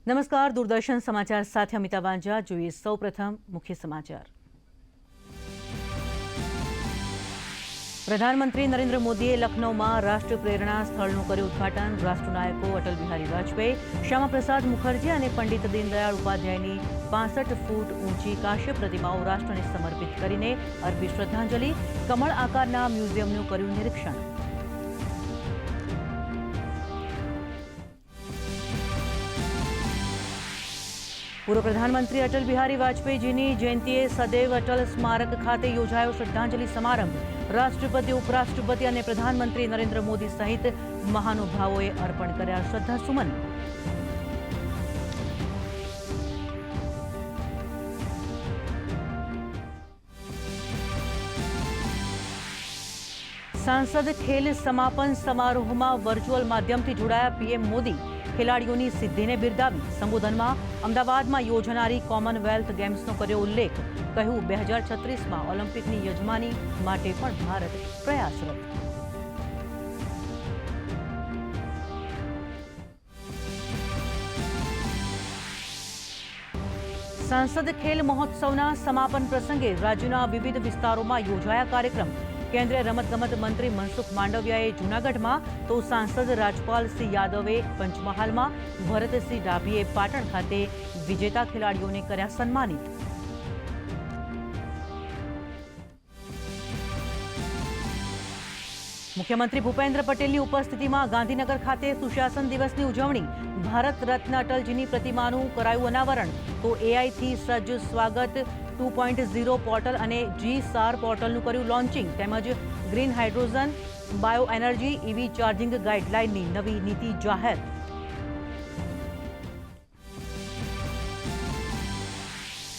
નમસ્કાર, દૂરદર્શન સમાચાર સાથે અમિતા વાંજા. જોઈએ સૌપ્રથમ મુખ્ય સમાચાર. પ્રધાનમંત્રી નરેન્દ્ર મોદીએ લખનૌમાં રાષ્ટ્રીય પ્રેરણા સ્થળનું કર્યું ઉદઘાટન. રાષ્ટ્રનાયકો અટલ બિહારી વાજપેયી, શ્યામાપ્રસાદ મુખર્જી અને પંડિત દીનદયાળ ઉપાધ્યાયની 65 ફૂટ ઊંચી કાશ્ય પ્રતિમાઓ રાષ્ટ્રને સમર્પિત કરીને અર્પી શ્રદ્ધાંજલિ. કમળ આકારના મ્યુઝિયમનું કર્યું નિરીક્ષણ. પૂર્વ પ્રધાનમંત્રી અટલ બિહારી વાજપેયીજીની જયંતિએ સદૈવ અટલ સ્મારક ખાતે યોજાયો શ્રદ્ધાંજલિ સમારંભ. રાષ્ટ્રપતિ, ઉપરાષ્ટ્રપતિ અને પ્રધાનમંત્રી નરેન્દ્ર મોદી સહિત મહાનુભાવોએ અર્પણ કર્યા શ્રદ્ધાસુમન. સાંસદ ખેલ સમાપન સમારોહમાં વર્ચ્યુઅલ માધ્યમથી જોડાયા પીએમ મોદી. ખેલાડીઓની સિદ્ધિને બિરદાવી. સંબોધનમાં અમદાવાદમાં યોજાનારી કોમનવેલ્થ ગેમ્સનો કર્યો ઉલ્લેખ. કહ્યું, 2036માં ઓલિમ્પિકની યજમાની માટે પણ ભારત પ્રયાસરત. સાંસદ ખેલ મહોત્સવના સમાપન પ્રસંગે રાજ્યના વિવિધ વિસ્તારોમાં યોજાયા કાર્યક્રમ. કેન્દ્રીય રમતગમત મંત્રી મનસુખ માંડવિયાએ જૂનાગઢમાં, તો સાંસદ રાજપાલસિંહ યાદવે પંચમહાલમાં, ભરતસિંહ ડાભીએ પાટણ ખાતે વિજેતા ખેલાડીઓને કર્યા સન્માનિત. મુખ્યમંત્રી ભૂપેન્દ્ર પટેલની ઉપસ્થિતિમાં ગાંધીનગર ખાતે સુશાસન દિવસની ઉજવણી. ભારત રત્ન અટલજીની પ્રતિમાનું કરાયું અનાવરણ, તો એઆઈથી સજ્જ સ્વાગત 2.0 પોર્ટલ અને જી-સાર પોર્ટલનું કર્યું લોન્ચિંગ. તેમજ green hydrogen, bio energy, EV charging ગાઈડલાઇનની નવી નીતિ જાહેર.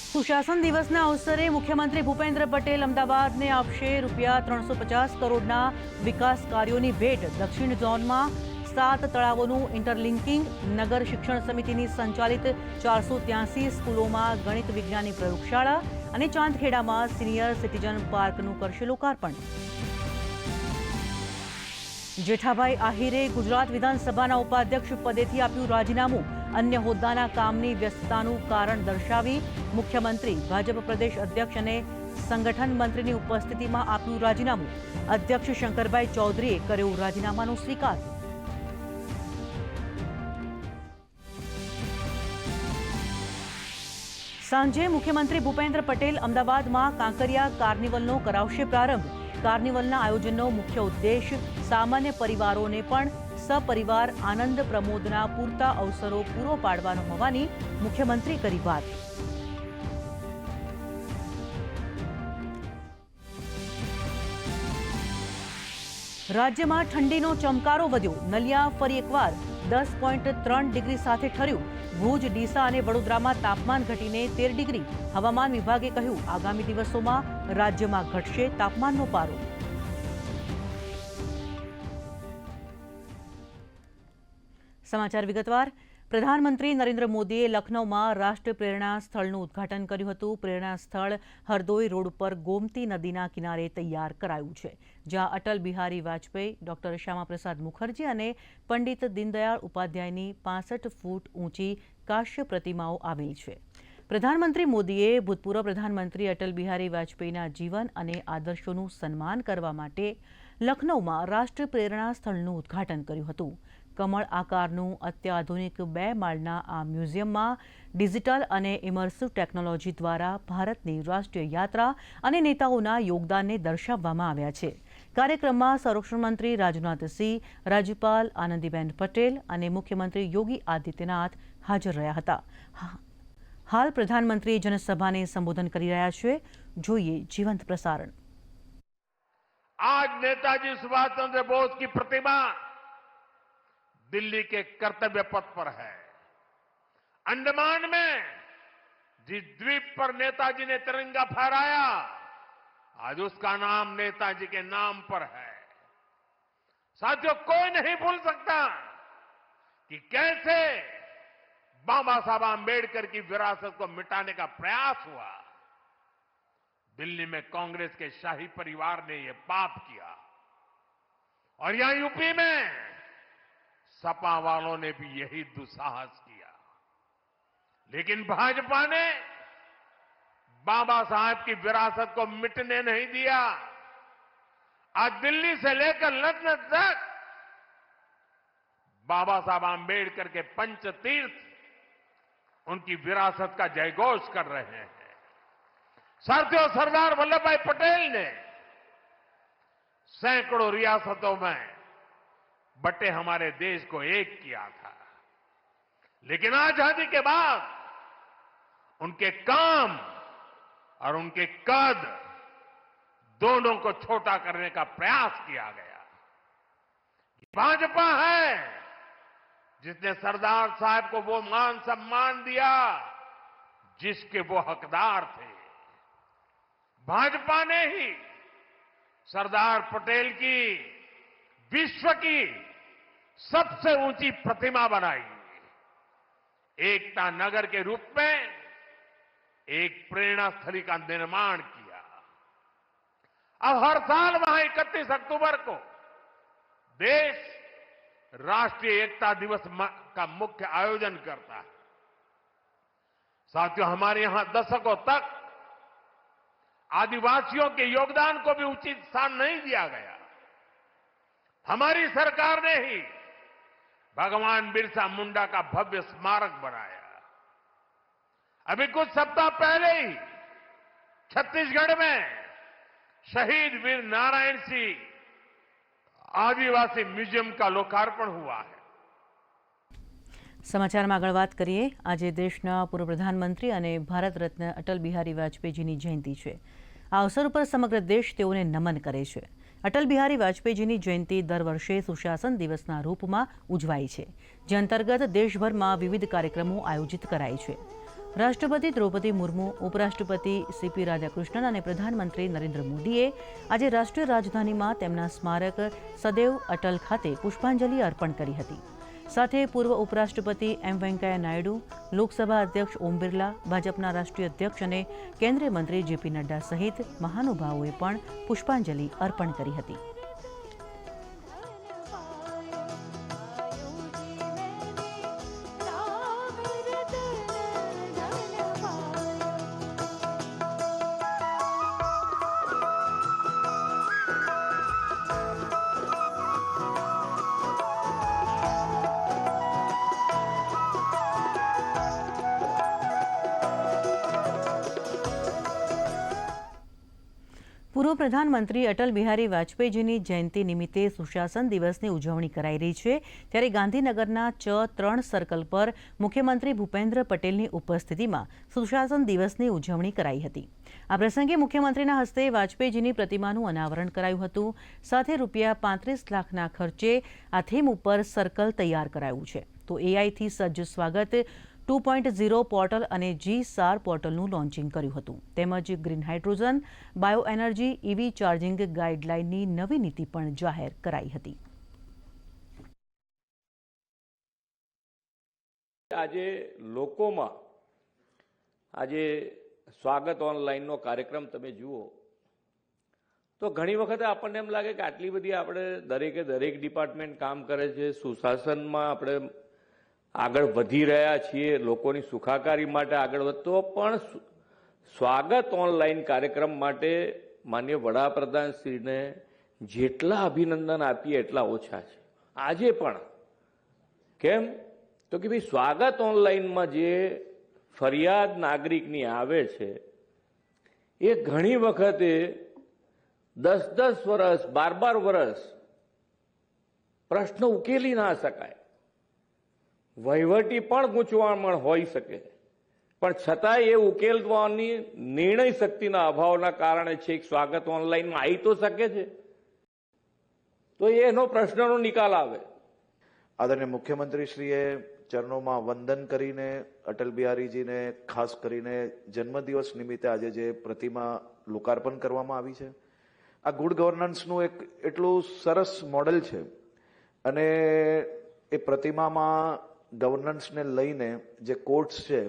સુશાસન દિવસના અવસરે મુખ્યમંત્રી ભૂપેન્દ્ર પટેલ અમદાવાદને આપશે ₹350 કરોડના વિકાસ કાર્યોની ભેટ. દક્ષિણ ઝોનમાં 7 તળાવોનું ઇન્ટરલિંકિંગ. નગર શિક્ષણ સમિતિની સંચાલિત 483 સ્કૂલોમાં ગણિત વિજ્ઞાનની પ્રયોગશાળા અને ચાંદખેડામાં સિનિયર સિટીઝન પાર્કનું કરશે લોકાર્પણ. જેઠાભાઈ આહિરે ગુજરાત વિધાનસભાના ઉપાધ્યક્ષ પદેથી આપ્યું રાજીનામું. અન્ય હોદ્દાના કામની વ્યસ્તતાનું કારણ દર્શાવી મુખ્યમંત્રી, ભાજપ પ્રદેશ અધ્યક્ષ અને સંગઠન મંત્રીની ઉપસ્થિતિમાં આપ્યું રાજીનામું. અધ્યક્ષ શંકરભાઈ ચૌધરીએ કર્યો રાજીનામાનો સ્વીકાર. સાંજે મુખ્યમંત્રી ભૂપેન્દ્ર પટેલ અમદાવાદમાં કાંકરિયા કાર્નિવલનો કરાવશે પ્રારંભ. કાર્નિવલના આયોજનનો મુખ્ય ઉદ્દેશ સામાન્ય પરિવારોને પણ સપરિવાર આનંદ પ્રમોદના પૂરતા અવસરો પૂરો પાડવાનો હોવાની મુખ્યમંત્રી કરી વાત. રાજ્યમાં ઠંડીનો ચમકારો વધ્યો. નલિયા ફરી એકવાર 10.3 ડિગ્રી સાથે ઠર્યું. ભુજ, ડીસા અને વડોદરામાં તાપમાન ઘટીને 13 ડિગ્રી. હવામાન વિભાગે કહ્યું, આગામી દિવસોમાં રાજ્યમાં ઘટશે તાપમાનનો પારો. સમાચાર વિગતવાર. પ્રધાનમંત્રી નરેન્દ્ર મોદીએ લખનૌમાં રાષ્ટ્રીય પ્રેરણા સ્થળનું ઉદઘાટન કર્યું હતું. પ્રેરણા સ્થળ હરદોઈ રોડ પર ગોમતી નદીના કિનારે તૈયાર કરાયું છે, જ્યાં અટલ બિહારી વાજપેયી, ડોક્ટર શ્યામાપ્રસાદ મુખર્જી અને પંડિત દીનદયાળ ઉપાધ્યાયની 65 ફૂટ ઊંચી કાશ્ય પ્રતિમાઓ આવેલ છે. પ્રધાનમંત્રી મોદીએ ભૂતપૂર્વ પ્રધાનમંત્રી અટલ બિહારી વાજપેયીના જીવન અને આદર્શોનું સન્માન કરવા માટે લખનૌમાં રાષ્ટ્રીય પ્રેરણા સ્થળનું ઉદઘાટન કર્યું હતું. કમળ આકારનું અત્યાધુનિક 2 માળના આ મ્યુઝિયમમાં ડિજિટલ અને ઇમર્સિવ ટેકનોલોજી દ્વારા ભારતની રાષ્ટ્રીય યાત્રા અને નેતાઓના યોગદાનને દર્શાવવામાં આવ્યા છે. કાર્યક્રમમાં સંરક્ષણ મંત્રી રાજનાથસિંહ, રાજ્યપાલ આનંદીબેન પટેલ અને મુખ્યમંત્રી યોગી આદિત્યનાથ હાજર રહ્યા હતા. હાલ પ્રધાનમંત્રી જનસભાને સંબોધન કરી રહ્યા છે. જોઈએ જીવંત પ્રસારણ. आज नेताजी सुभाष चंद्र बोस की प्रतिमा दिल्ली के कर्तव्य पथ पर है. अंडमान में जिस द्वीप पर नेताजी ने तिरंगा फहराया, आज उसका नाम नेताजी के नाम पर है. साथियों, कोई नहीं भूल सकता कि कैसे बाबा साहब आंबेडकर की विरासत को मिटाने का प्रयास हुआ. दिल्ली में कांग्रेस के शाही परिवार ने यह पाप किया और यहां यूपी में सपा वालों ने भी यही दुस्साहस किया. लेकिन भाजपा ने बाबा साहब की विरासत को मिटने नहीं दिया। आज दिल्ली से लेकर लंदन तक बाबा साहब आंबेडकर के पंचतीर्थ उनकी विरासत का जयघोष कर रहे हैं। साथियों, सरदार वल्लभ भाई पटेल ने सैकड़ों रियासतों में बटे हमारे देश को एक किया था, लेकिन आजादी के बाद उनके काम और उनके कद दोनों को छोटा करने का प्रयास किया गया। भाजपा है जिसने सरदार साहब को वो मान सम्मान दिया जिसके वो हकदार थे। भाजपा ने ही सरदार पटेल की विश्व की सबसे ऊंची प्रतिमा बनाई, एकता नगर के रूप में एक प्रेरणा स्थली का निर्माण किया। अब हर साल वहां 31 अक्टूबर को देश राष्ट्रीय एकता दिवस का मुख्य आयोजन करता है। साथियों, हमारे यहां दशकों तक आदिवासियों के योगदान को भी उचित स्थान नहीं दिया गया। हमारी सरकार ने ही भगवान बिरसा मुंडा का भव्य स्मारक बनाया। अभी कुछ सप्ताह पहले ही छत्तीसगढ़ में शहीद वीर नारायण सिंह आदिवासी म्यूजियम का लोकार्पण हुआ है। સમાચારમાં આગળ વાત કરીએ। આજે દેશના પૂર્વ પ્રધાનમંત્રી અને ભારત રત્ન અટલ બિહારી વાજપેયીજીની જયંતિ છે। આ અવસર ઉપર સમગ્ર દેશ તેઓને નમન કરે છે। અટલ બિહારી વાજપેયીજીની જયંતિ દર વર્ષે સુશાસન દિવસના રૂપમાં ઉજવાય છે, જે અંતર્ગત દેશભરમાં વિવિધ કાર્યક્રમો આયોજિત કરાય છે। રાષ્ટ્રપતિ દ્રૌપદી મુર્મુ, ઉપરાષ્ટ્રપતિ સીપી રાધાકૃષ્ણન અને પ્રધાનમંત્રી નરેન્દ્ર મોદીએ આજે રાષ્ટ્રીય રાજધાનીમાં તેમના સ્મારક સદૈવ અટલ ખાતે પુષ્પાંજલિ અર્પણ કરી હતી। સાથે પૂર્વ ઉપરાષ્ટ્રપતિ એમ વેંકૈયા નાયડુ, લોકસભા અધ્યક્ષ ઓમ બિરલા, ભાજપના રાષ્ટ્રીય અધ્યક્ષ અને કેન્દ્રીય મંત્રી જેપી નડ્ડા સહિત મહાનુભાવોએ પણ પુષ્પાંજલિ અર્પણ કરી હતી। પૂર્વ પ્રધાનમંત્રી અટલ બિહારી વાજપેયીજીની જયંતિ નિમિત્તે સુશાસન દિવસની ઉજવણી કરાઈ રહી છે, ત્યારે ગાંધીનગરના Ch3 સર્કલ પર મુખ્યમંત્રી ભૂપેન્દ્ર પટેલની ઉપસ્થિતિમાં સુશાસન દિવસની ઉજવણી કરાઈ હતી। આ પ્રસંગે મુખ્યમંત્રીના હસ્તે વાજપેયીજીની प्रतिमाનું અનાવરણ કરાયું હતું। સાથે ₹35 લાખના ખર્ચે આ થીમ ઉપર સર્કલ તૈયાર કરાયું છે। તો એઆઈથી સજ્જ સ્વાગત 2.0 પોર્ટલ અને G-SAR પોર્ટલનું લોન્ચિંગ કર્યું હતું। તેમજ green hydrogen, bio energy, EV charging ગાઈડલાઇનની નવી નીતિ પણ જાહેર કરાઈ હતી। આજે લોકોમાં આજે સ્વાગત ઓનલાઈનનો કાર્યક્રમ તમે જુઓ તો ઘણી વખતે આપણને એમ લાગે કે આટલી બધી આપણે દરેક ડિપાર્ટમેન્ટ કામ કરે છે, સુશાસનમાં આપણે આગળ વધી રહ્યા છીએ, લોકોની સુખાકારી માટે આગળ વધતો, પણ સ્વાગત ઓનલાઈન કાર્યક્રમ માટે માનનીય વડાપ્રધાનશ્રીને જેટલા અભિનંદન આપીએ એટલા ઓછા છે। આજે પણ કેમ તો કે ભાઈ સ્વાગત ઓનલાઈનમાં જે ફરિયાદ નાગરિકની આવે છે એ ઘણી વખતે 10-10 વર્ષ, 12-12 વર્ષ પ્રશ્ન ઉકેલી ના શકાય, વહીવટી પણ ગૂંચવણ હોઈ શકે, પણ છતાંય એ ઉકેલવાની નિર્ણય શક્તિના અભાવના કારણે છેક સ્વાગત ઓનલાઈનમાં આવી તો શકે છે, તો એનો પ્રશ્નનો નિકાલ આવે। આદરણીય મુખ્યમંત્રીશ્રીએ ચરણોમાં વંદન કરીને અટલ બિહારીજીને ખાસ કરીને જન્મદિવસ નિમિત્તે આજે જે પ્રતિમા લોકાર્પણ કરવામાં આવી છે, આ ગુડ ગવર્નન્સનું એક એટલું સરસ મોડેલ છે અને એ પ્રતિમામાં ગવર્નન્સને લઈને જે કોટ્સ છે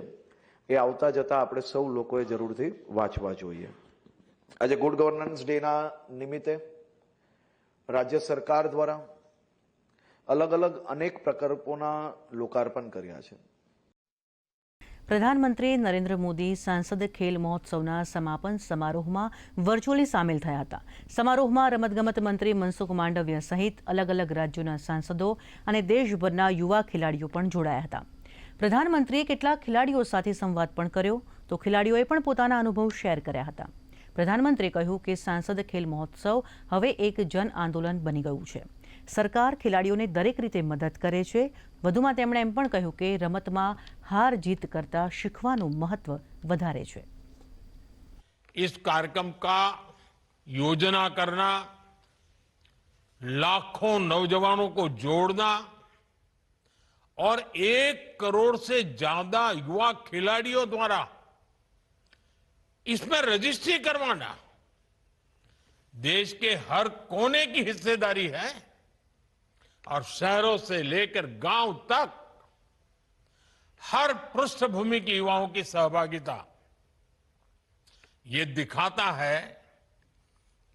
એ આવતા જતા આપણે સૌ લોકોએ જરૂરથી વાંચવા જોઈએ। આજે ગુડ ગવર્નન્સ ડેના નિમિત્તે રાજ્ય સરકાર દ્વારા અલગ અલગ અનેક પ્રકલ્પોના લોકાર્પણ કર્યા છે। પ્રધાનમંત્રી નરેન્દ્ર મોદી સાંસદ ખેલ મહોત્સવના સમાપન સમારોહમાં વર્ચ્યુઅલી સામેલ થયા હતા. સમારોહમાં રમતગમત મંત્રી મનસુખ માંડવિયા સહિત અલગ અલગ રાજ્યોના સાંસદો અને દેશભરના યુવા ખેલાડીઓ પણ જોડાયા હતા. પ્રધાનમંત્રીએ કેટલાક ખેલાડીઓ સાથે સંવાદ પણ કર્યો તો ખેલાડીઓએ પણ પોતાના અનુભવ શેર કર્યા હતા. પ્રધાનમંત્રીએ કહ્યું કે સાંસદ ખેલ મહોત્સવ હવે એક જન આંદોલન બની ગયું છે. સરકાર ખેલાડીઓને દરેક રીતે મદદ કરે છે. વધુમાં તેમણે એમ પણ કહ્યું કે રમતમાં હાર જીત કરતાં શીખવાનું મહત્વ વધારે છે. इस कार्यक्रम का योजना करना, लाखों नौजवानों को जोड़ना और 1 करोड़ से ज्यादा युवा खिलाड़ियों द्वारा इसमें रजिस्ट्री करवाना, देश के हर कोने की हिस्सेदारी है और शहरों से लेकर गांव तक हर पृष्ठभूमि के युवाओं की सहभागिता ये दिखाता है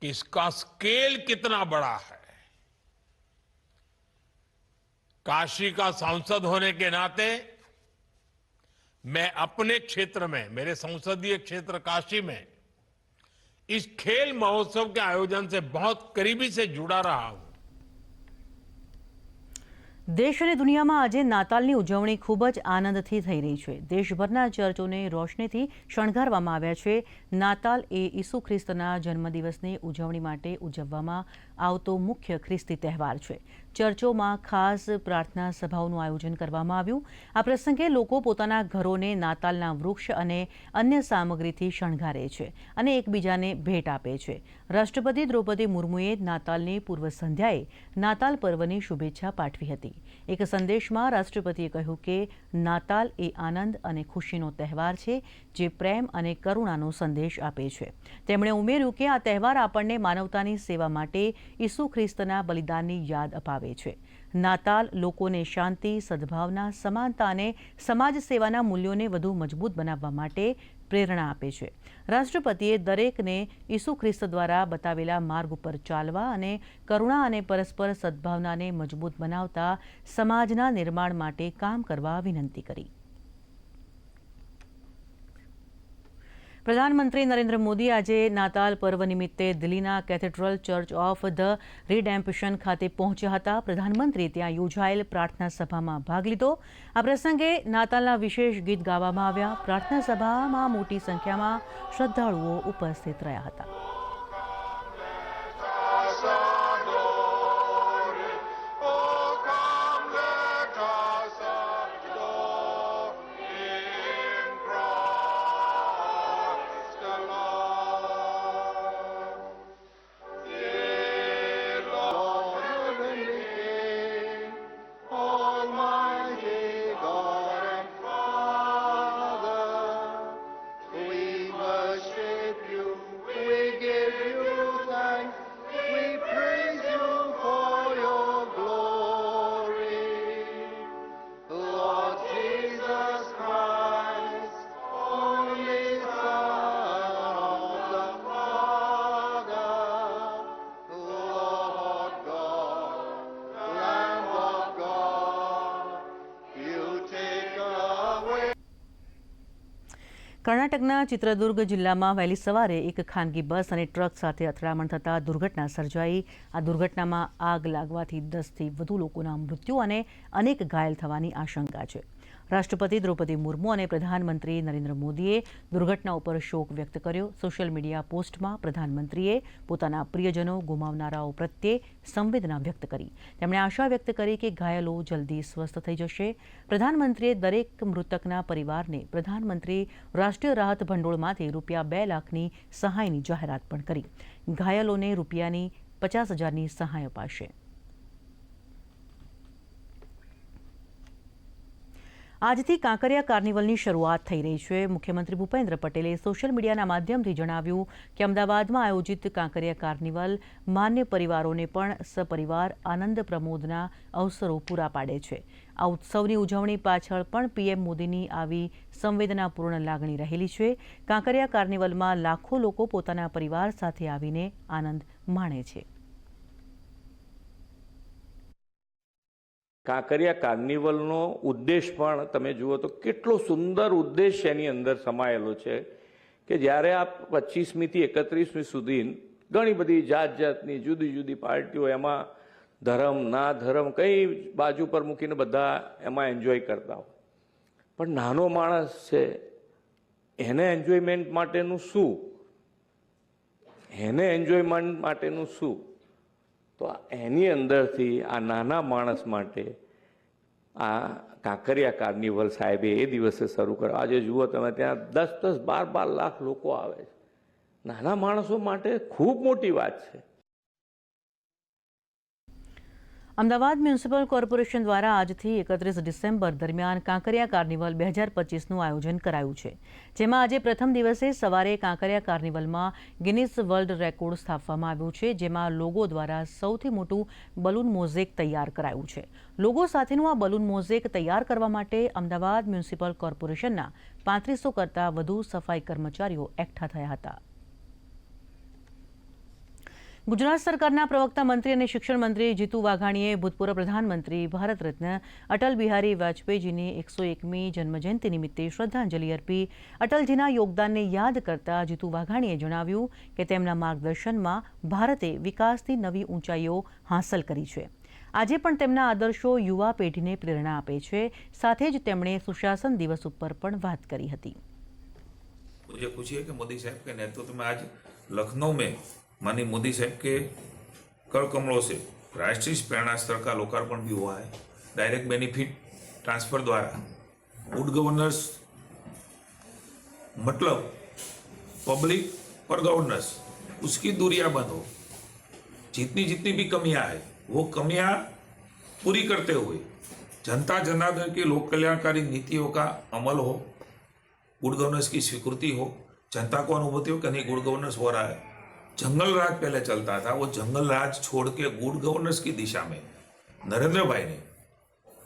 कि इसका स्केल कितना बड़ा है. काशी का सांसद होने के नाते मैं अपने क्षेत्र में, मेरे संसदीय क्षेत्र काशी में इस खेल महोत्सव के आयोजन से बहुत करीबी से जुड़ा रहा हूं. દેશ અને દુનિયામાં આજે નાતાલની ઉજવણી ખૂબ જ આનંદથી થઈ રહી છે. દેશભરના ચર્ચોને રોશનીથી શણગારવામાં આવ્યા છે. નાતાલ એ ઈસુ ખ્રિસ્તના જન્મદિવસની ઉજવણી માટે ઉજવવામાં આવતો મુખ્ય ખ્રિસ્તી તહેવાર છે. ચર્ચોમાં ખાસ પ્રાર્થના સભાઓનું આયોજન કરવામાં આવ્યું. આ પ્રસંગે લોકો પોતાના ઘરોને નાતાલના વૃક્ષ અને અન્ય સામગ્રીથી શણગારે છે અને એકબીજાને ભેટ આપે છે. રાષ્ટ્રપતિ દ્રૌપદી મુર્મુએ નાતાલની પૂર્વ સંધ્યાએ નાતાલ પર્વની શુભેચ્છા પાઠવી હતી. એક સંદેશમાં રાષ્ટ્રપતિએ કહ્યું કે નાતાલ એ આનંદ અને ખુશીનો તહેવાર છે જે પ્રેમ અને કરુણાનો સંદેશ આપે છે. તેમણે ઉમેર્યું કે આ તહેવાર આપણને માનવતાની સેવા માટે ઈસુ ખ્રિસ્તના બલિદાનની યાદ અપાવે છે. નાતાલ લોકોને શાંતિ, સદભાવના, સમાનતા અને સમાજ સેવાના મૂલ્યોને વધુ મજબૂત બનાવવા માટે પ્રેરણા આપે છે. રાષ્ટ્રપતિએ દરેકને ઈસુ ખ્રિસ્ત દ્વારા બતાવેલા માર્ગ ઉપર ચાલવા અને કરુણા અને પરસ્પર સદભાવનાને મજબૂત બનાવતા સમાજના નિર્માણ માટે કામ કરવા વિનંતી કરી. પ્રધાનમંત્રી નરેન્દ્ર મોદી આજે નાતાલ પર્વ નિમિત્તે દિલ્હીના કેથેડ્રલ ચર્ચ ઓફ ધ રિડેમ્પશન ખાતે પહોંચ્યા હતા. પ્રધાનમંત્રીએ ત્યાં યોજાયેલ પ્રાર્થના સભામાં ભાગ લીધો. આ પ્રસંગે નાતાલના વિશેષ ગીત ગાવામાં આવ્યા. પ્રાર્થના સભામાં મોટી સંખ્યામાં શ્રદ્ધાળુઓ ઉપસ્થિત રહ્યા હતા. કર્ણાટકના ચિત્રદુર્ગ જિલ્લામાં વહેલી સવારે એક ખાનગી બસ અને ટ્રક સાથે અથડામણ થતાં દુર્ઘટના સર્જાઈ. આ દુર્ઘટનામાં આગ લાગવાથી 10થી વધુ લોકોના મૃત્યુ અને અનેક ઘાયલ થવાની આશંકા છે. રાષ્ટ્રપતિ દ્રૌપદી મુર્મુ અને પ્રધાનમંત્રી નરેન્દ્ર મોદીએ દુર્ઘટના ઉપર શોક વ્યક્ત કર્યો. સોશિયલ મીડિયા પોસ્ટમાં પ્રધાનમંત્રીએ પોતાના પ્રિયજનો ગુમાવનારાઓ પ્રત્યે સંવેદના વ્યક્ત કરી. તેમણે આશા વ્યક્ત કરી કે ઘાયલો જલ્દી સ્વસ્થ થઈ જશે. પ્રધાનમંત્રીએ દરેક મૃતકના પરિવારને પ્રધાનમંત્રી રાષ્ટ્રીય રાહત ભંડોળમાંથી રૂપિયા 2 લાખની સહાયની જાહેરાત પણ કરી. ઘાયલોને રૂપિયાની 50,000ની સહાય અપાશે. આજથી કાંકરિયા કાર્નિવલની શરૂઆત થઈ રહી છે. મુખ્યમંત્રી ભૂપેન્દ્ર પટેલે સોશિયલ મીડિયાના માધ્યમથી જણાવ્યું કે અમદાવાદમાં આયોજિત કાંકરિયા કાર્નિવલ માન્ય પરિવારોને પણ સપરિવાર આનંદ પ્રમોદના અવસરો પૂરા પાડે છે. આ ઉત્સવની ઉજવણી પાછળ પણ પીએમ મોદીની આવી સંવેદનાપૂર્ણ લાગણી રહેલી છે. કાંકરિયા કાર્નિવલમાં લાખો લોકો પોતાના પરિવાર સાથે આવીને આનંદ માણે છે. કાંકરિયા કાર્નિવલનો ઉદ્દેશ પણ તમે જુઓ તો કેટલો સુંદર ઉદ્દેશ એની અંદર સમાયેલો છે કે જ્યારે આ 25મીથી 31મી સુધી ઘણી બધી જાતની જુદી જુદી પાર્ટીઓ એમાં ધર્મ ના ધર્મ કઈ બાજુ પર મૂકીને બધા એમાં એન્જોય કરતા હોય, પણ નાનો માણસ છે એને એન્જોયમેન્ટ માટેનું શું, તો એની અંદરથી આ નાના માણસ માટે આ કાંકરિયા કાર્નિવલ સાહેબે એ દિવસે શરૂ કર્યો. આજે જુઓ તમે ત્યાં 10-10, 12-12 લાખ લોકો આવે છે. નાના માણસો માટે ખૂબ મોટી વાત છે. અમદાવાદ મ્યુનિસિપલ કોર્પોરેશન દ્વારા આજથી 31 ડિસેમ્બર દરમિયાન કાંકરિયા કાર્નિવલ 2025નું આયોજન કરાયું છે, જેમાં આજે પ્રથમ દિવસે સવારે કાંકરિયા કાર્નિવલમાં ગિનિસ વર્લ્ડ રેકોર્ડ સ્થાપવામાં આવ્યું છે, જેમાં લોગો દ્વારા સૌથી મોટું બલૂન મોઝેક તૈયાર કરાયું છે. લોગો સાથેનું આ બલૂન મોઝેક તૈયાર કરવા માટે અમદાવાદ મ્યુનિસિપલ કોર્પોરેશનના 3500 કરતાં વધુ સફાઈ કર્મચારીઓ એકઠા થયા હતા. ગુજરાત સરકારના પ્રવક્તા મંત્રી અને શિક્ષણ મંત્રી જીતુ વાઘાણીએ ભૂતપૂર્વ પ્રધાનમંત્રી ભારત રત્ન અટલ બિહારી વાજપેયીજીની 101મી જન્મજયંતિ નિમિત્તે શ્રદ્ધાંજલિ અર્પી અટલજીના યોગદાનને યાદ કરતા જીતુ વાઘાણીએ જણાવ્યું કે તેમના માર્ગદર્શનમાં ભારતે વિકાસની નવી ઊંચાઈઓ હાંસલ કરી છે. આજે પણ તેમના આદર્શો યુવા પેઢીને પ્રેરણા આપે છે. સાથે જ તેમણે સુશાસન દિવસ ઉપર પણ વાત કરી હતી. मुझे खुशी है कि मोदी साहब के नेतृत्व में आज लखनऊ में माननीय मोदी साहब के कर कमलों से राष्ट्रीय प्रेरणा स्थल का लोकार्पण भी हुआ है. डायरेक्ट बेनिफिट ट्रांसफर द्वारा गुड गवर्नेंस मतलब पब्लिक और गवर्नेंस उसकी दूरियां बंद हो, जितनी भी कमियां है वो कमियां पूरी करते हुए जनता जनार्दन की लोक कल्याणकारी नीतियों का अमल हो, गुड गवर्नेंस की स्वीकृति हो, जनता को अनुभूति हो कि नहीं गुड गवर्नेंस हो रहा है. जंगल राज पहले चलता था, वो जंगल राज छोड़ के गुड गवर्नेंस की दिशा में नरेंद्र भाई ने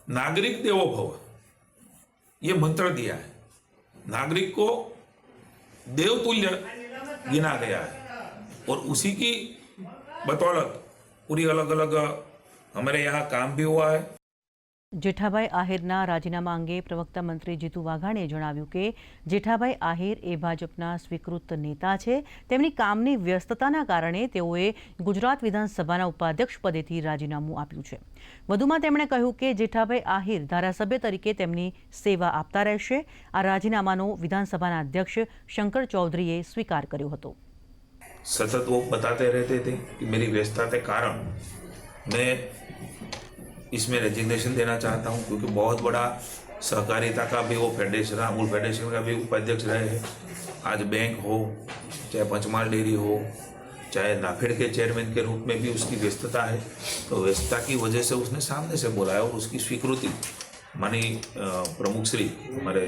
नागरिक देवो भव ये मंत्र दिया है. नागरिक को देवतुल्य गिना गया है और उसी की बदौलत पूरी अलग अलग हमारे यहाँ काम भी हुआ है. જેઠાભાઈ આહિરના રાજીનામા અંગે પ્રવક્તા મંત્રી જીતુ વાઘાણીએ જણાવ્યું કે જેઠાભાઈ આહિર એ ભાજપના સ્વીકૃત નેતા છે. તેમની કામની વ્યસ્તતાના કારણે તેઓએ ગુજરાત વિધાનસભાના ઉપાધ્યક્ષ પદેથી રાજીનામું આપ્યું છે. વધુમાં તેમણે કહ્યું કે જેઠાભાઈ આહિર ધારાસભ્ય તરીકે તેમની સેવા આપતા રહેશે. આ રાજીનામાનો વિધાનસભાના અધ્યક્ષ શંકર ચૌધરીએ સ્વીકાર કર્યો હતો. सतत वो बताते रहते थे कि मेरी व्यस्तता के कारण मैं इसमें रेजिग्नेशन देना चाहता हूं, क्योंकि बहुत बड़ा सहकारिता का भी वो फेडरेशन, अमूल फेडरेशन का भी उपाध्यक्ष रहे हैं. आज बैंक हो, चाहे पंचमहाल डेयरी हो, चाहे नाफेड के चेयरमैन के रूप में भी उसकी व्यस्तता है. तो व्यस्तता की वजह से उसने सामने से बोला है और उसकी स्वीकृति मानी प्रमुख श्री हमारे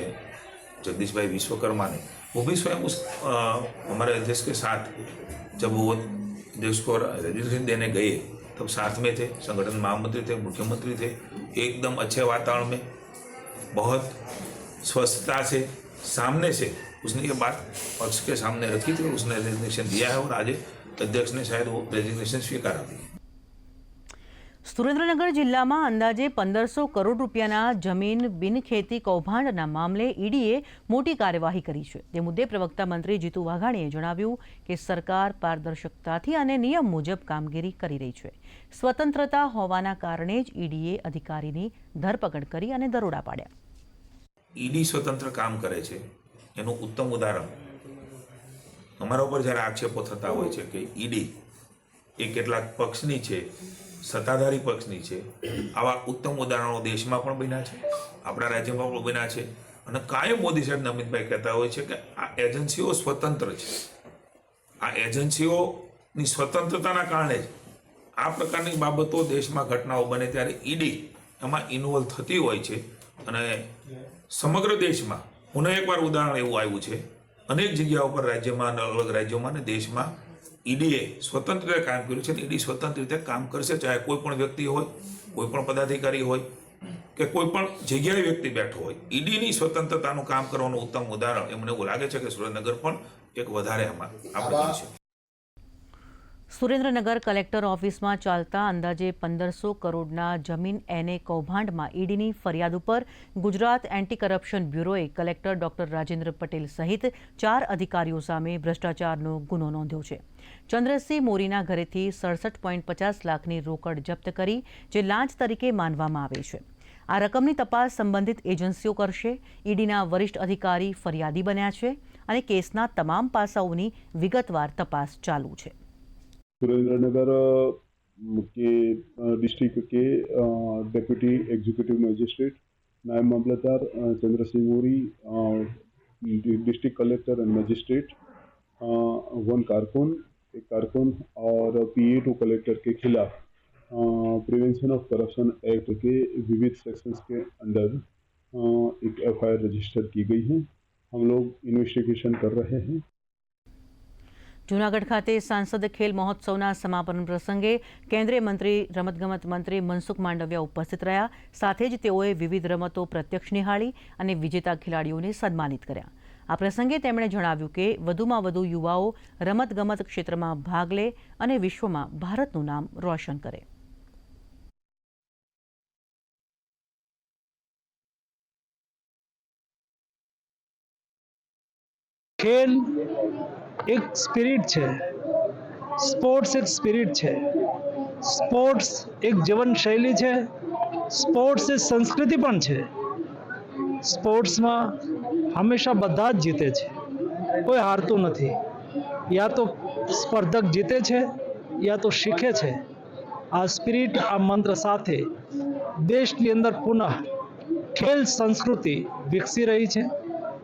जगदीश भाई विश्वकर्मा ने वो भी स्वयं उस हमारे अध्यक्ष के साथ जब वो अध्यक्ष को रेजिग्नेशन देने गए तब साथ में थे. संगठन महामंत्री थे, मुख्यमंत्री थे. एकदम अच्छे वातावरण में बहुत स्वस्थता से सामने से उसने ये बात पक्ष के सामने रखी थी और उसने रेजिग्नेशन दिया है और आज अध्यक्ष ने शायद वो रेजिग्नेशन स्वीकारा भी. સુરેન્દ્રનગર જિલ્લામાં અંદાજે 1500 કરોડ રૂપિયાના જમીન બિનખેતી કૌભાંડના મામલે ઈડીએ મોટી કાર્યવાહી કરી છે. તે મુદ્દે પ્રવક્તા મંત્રી જીતુ વાઘાણીએ જણાવ્યું કે સરકાર પારદર્શકતાથી અને નિયમ મુજબ કામગીરી કરી રહી છે. સ્વતંત્રતા હોવાના કારણે જ ઈડીએ અધિકારીની ધરપકડ કરી અને દરોડા પાડ્યા. ઈડી સ્વતંત્ર કામ કરે છે એનું ઉત્તમ ઉદાહરણ અમારા ઉપર જ્યારે આક્ષેપો થતા હોય છે કે ઈડી એ કેટલાક પક્ષની છે, સત્તાધારી પક્ષની છે, આવા ઉત્તમ ઉદાહરણો દેશમાં પણ બન્યા છે, આપણા રાજ્યમાં પણ બન્યા છે. અને કાયમ મોદી સાહેબ નમિતભાઈ કહેતા હોય છે કે આ એજન્સીઓ સ્વતંત્ર છે. આ એજન્સીઓની સ્વતંત્રતાના કારણે જ આ પ્રકારની બાબતો દેશમાં ઘટનાઓ બને ત્યારે ઈડી એમાં ઇન્વોલ્વ થતી હોય છે. અને સમગ્ર દેશમાં હું એકવાર ઉદાહરણ એવું આવ્યું છે, અનેક જગ્યાઓ પર રાજ્યમાં, અલગ રાજ્યોમાં અને દેશમાં ઈડીએ સ્વતંત્ર રીતે કામ કર્યું છે. ઈડી સ્વતંત્ર રીતે કામ કરશે, ચાહે કોઈ પણ વ્યક્તિ હોય, કોઈ પણ પદાધિકારી હોય કે કોઈ પણ જગ્યાએ વ્યક્તિ બેઠો હોય. ઈડીની સ્વતંત્રતાનું કામ કરવાનું ઉત્તમ ઉદાહરણ એ મને એવું લાગે છે કે સુરેન્દ્રનગર પણ એક વધારે આમાં આપણે છે. સુરેન્દ્રનગર કલેક્ટર ઓફિસમાં ચાલતા અંદાજે 1500 કરોડના જમીન એને કૌભાંડમાં ઈડીની ફરિયાદ ઉપર ગુજરાત એન્ટી કરપ્શન બ્યુરોએ કલેક્ટર ડોક્ટર રાજેન્દ્ર પટેલ સહિત 4 અધિકારીઓ સામે ભ્રષ્ટાચારનો ગુનો નોંધ્યો છે. ચંદ્રસિંહ મોરીના ઘરેથી 67.50 લાખની રોકડ જપ્ત કરી, જે લાંચ તરીકે માનવામાં આવે છે. આ રકમની તપાસ સંબંધિત એજન્સીઓ કરશે. ઈડીના વરિષ્ઠ અધિકારી ફરિયાદી બન્યા છે અને કેસના તમામ પાસાઓની વિગતવાર તપાસ ચાલુ છે. सुरेंद्रनगर के डिस्ट्रिक्ट के डेप्यूटी एग्जीक्यूटिव मजिस्ट्रेट नायब मामलतदार Chandrasinh Mori, district collector and magistrate, one कारकुन, एक कारकुन और PA2 कलेक्टर के खिलाफ प्रिवेंशन ऑफ करप्शन एक्ट के विविध सेक्शंस के अंडर एक FIR रजिस्टर की गई है. हम लोग इन्वेस्टिगेशन कर रहे हैं. જૂનાગઢ ખાતે સાંસદ ખેલ મહોત્સવના સમાપન પ્રસંગે કેન્દ્રીય મંત્રી રમતગમત મંત્રી મનસુખ માંડવિયા ઉપસ્થિત રહ્યા. સાથે જ તેઓએ વિવિધ રમતો પ્રત્યક્ષ નિહાળી અને વિજેતા ખેલાડીઓને સન્માનિત કર્યા. આ પ્રસંગે તેમણે જણાવ્યું કે વધુમાં વધુ યુવાઓ રમતગમત ક્ષેત્રમાં ભાગ લે અને વિશ્વમાં ભારતનું નામ રોશન કરે. ખેલ એક સ્પિરિટ છે, સ્પોર્ટ્સ એક સ્પિરિટ છે, સ્પોર્ટ્સ એક જીવનશૈલી છે, સ્પોર્ટ્સ એ સંસ્કૃતિ પણ છે. સ્પોર્ટ્સમાં હંમેશા બધા જ જીતે છે, કોઈ હારતું નથી. યા તો સ્પર્ધક જીતે છે યા તો શીખે છે. આ સ્પિરિટ, આ મંત્ર સાથે દેશની અંદર પુનઃ ખેલ સંસ્કૃતિ વિકસી રહી છે.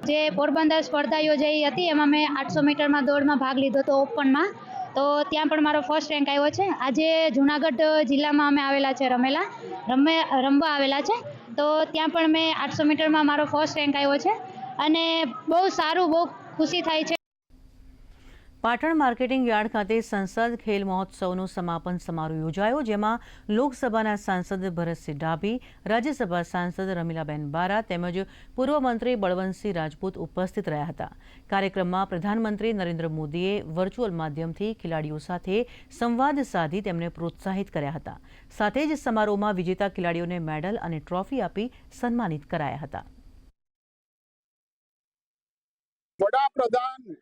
જે પોરબંદર સ્પર્ધા યોજાઈ હતી એમાં મેં 800 મીટરમાં દોડમાં ભાગ લીધો હતો, ઓપનમાં. તો ત્યાં પણ મારો ફર્સ્ટ રેન્ક આવ્યો છે. આજે જૂનાગઢ જિલ્લામાં અમે આવેલા છે, રમવા આવેલા છે. તો ત્યાં પણ મેં 800 મીટરમાં મારો ફર્સ્ટ રેન્ક આવ્યો છે અને બહુ સારું, બહુ ખુશી થાય છે. પાટણ માર્કેટિંગ યાર્ડ ખાતે સંસદ ખેલ મહોત્સવનો સમાપન સમારોહ યોજાયો, જેમાં લોકસભાના સાંસદ ભરતસિંહ ડાભી, રાજ્યસભા સાંસદ રમીલાબેન બારા તેમજ પૂર્વ મંત્રી બળવંતસિંહ રાજપૂત ઉપસ્થિત રહ્યા હતા. કાર્યક્રમમાં પ્રધાનમંત્રી નરેન્દ્ર મોદીએ વર્ચ્યુઅલ માધ્યમથી ખેલાડીઓ સાથે સંવાદ સાધી તેમને પ્રોત્સાહિત કર્યા હતા. સાથે જ સમારોહમાં વિજેતા ખેલાડીઓને મેડલ અને ટ્રોફી આપી સન્માનિત કરાયા હતા. વડાપ્રધાનની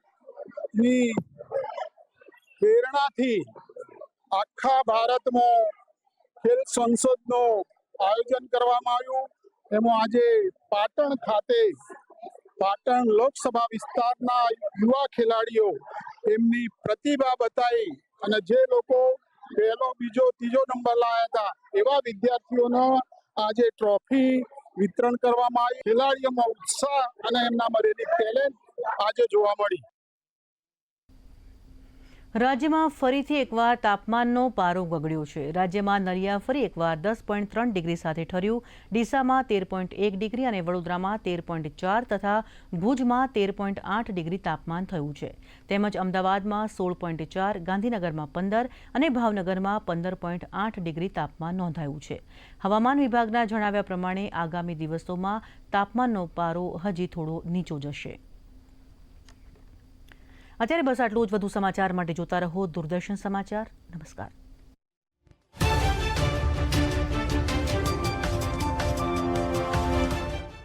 પ્રેરણાથી આખા ભારતમાં ખેલ સંસદનું આયોજન કરવામાં આવ્યું. એમાં આજે પાટણ ખાતે પાટણ લોકસભા વિસ્તારના યુવા ખેલાડીઓ એમની પ્રતિભા બતાવી અને જે લોકો પહેલો, બીજો, ત્રીજો નંબર લાવ્યા હતા એવા વિદ્યાર્થીઓનો આજે ટ્રોફી વિતરણ કરવામાં આવી. ખેલાડીઓમાં ઉત્સાહ અને એમનામાં રહેલી ટેલેન્ટ આજે જોવા મળી. રાજ્યમાં ફરીથી એકવાર તાપમાનનો પારો ગગડ્યો છે. રાજ્યમાં નલિયા ફરી એકવાર 10.3 ડિગ્રી સાથે ઠર્યું. ડીસામાં 13.1 ડિગ્રી અને વડોદરામાં 13.4 તથા ભુજમાં 13.8 ડિગ્રી તાપમાન થયું છે. તેમજ અમદાવાદમાં 16.4, ગાંધીનગરમાં 15 અને ભાવનગરમાં 15.8 ડિગ્રી તાપમાન નોંધાયું છે. હવામાન વિભાગના જણાવ્યા પ્રમાણે આગામી દિવસોમાં તાપમાનનો પારો હજી થોડો નીચો જશે. અત્યારે બસ આટલું જ. વધુ સમાચાર માટે જોતા રહો દૂરદર્શન સમાચાર. નમસ્કાર.